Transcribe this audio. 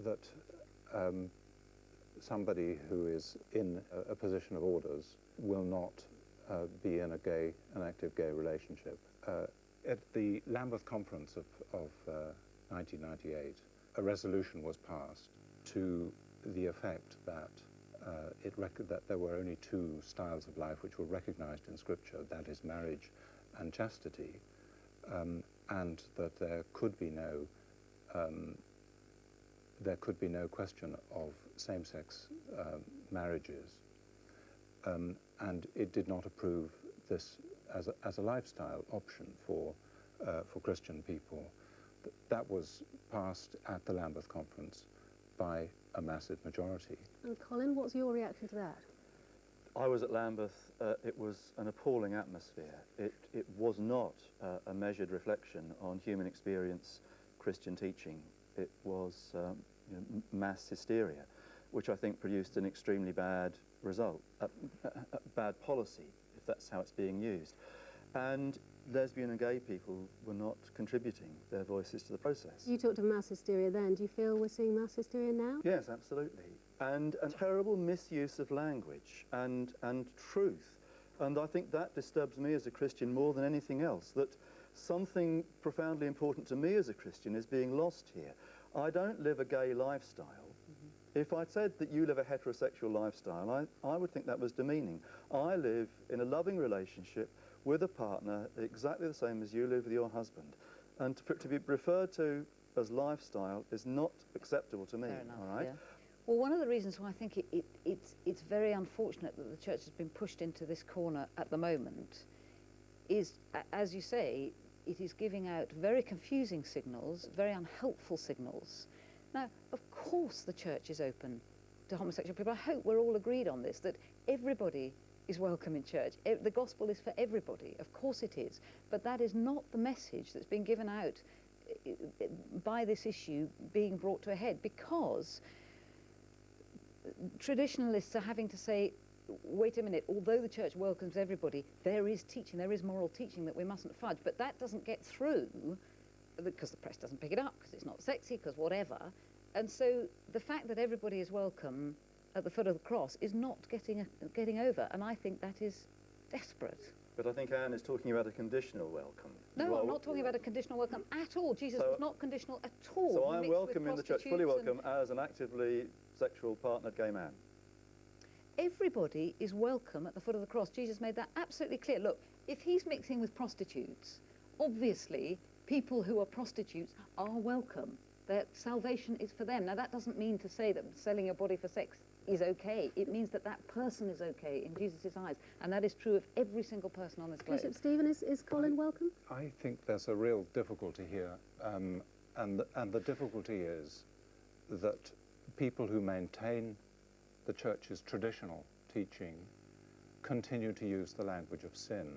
that somebody who is in a position of orders will not be in an active gay relationship. At the Lambeth Conference of 1998, a resolution was passed to the effect that that there were only two styles of life which were recognized in Scripture, that is marriage and chastity, and that there could be no question of same-sex marriages, and it did not approve this as a lifestyle option for Christian people. That was passed at the Lambeth Conference by a massive majority. And Colin, what's your reaction to that? I was at Lambeth. It was an appalling atmosphere. It was not a measured reflection on human experience, Christian teaching. It was mass hysteria, which I think produced an extremely bad result, bad policy, if that's how it's being used. And lesbian and gay people were not contributing their voices to the process. You talked of mass hysteria then. Do you feel we're seeing mass hysteria now? Yes, absolutely. And a terrible misuse of language and truth. And I think that disturbs me as a Christian more than anything else, that something profoundly important to me as a Christian is being lost here. I don't live a gay lifestyle. If I'd said that you live a heterosexual lifestyle, I would think that was demeaning. I live in a loving relationship with a partner exactly the same as you live with your husband. And to be referred to as lifestyle is not acceptable to me. Fair enough, all right? Yeah. Well, one of the reasons why I think it's very unfortunate that the church has been pushed into this corner at the moment is, as you say, it is giving out very confusing signals, very unhelpful signals. Now, of course the church is open to homosexual people. I hope we're all agreed on this, that everybody is welcome in church. The gospel is for everybody. Of course it is. But that is not the message that's been given out by this issue being brought to a head, because traditionalists are having to say, wait a minute, although the church welcomes everybody, there is teaching, there is moral teaching that we mustn't fudge. But that doesn't get through because the press doesn't pick it up, because it's not sexy, because whatever. And so the fact that everybody is welcome at the foot of the cross is not getting over, and I think that is desperate. But I think Anne is talking about a conditional welcome. No, I'm not talking about a conditional welcome at all. Jesus was not conditional at all. So I'm welcome in the church, fully welcome, as an actively sexual partnered gay man. Everybody is welcome at the foot of the cross. Jesus made that absolutely clear. Look, if he's mixing with prostitutes, obviously people who are prostitutes are welcome. Their salvation is for them. Now, that doesn't mean to say that selling your body for sex is okay. It means that that person is okay in Jesus' eyes, and that is true of every single person on this globe. Bishop Stephen, is Colin welcome? I think there's a real difficulty here, and the difficulty is that people who maintain the church's traditional teaching continue to use the language of sin.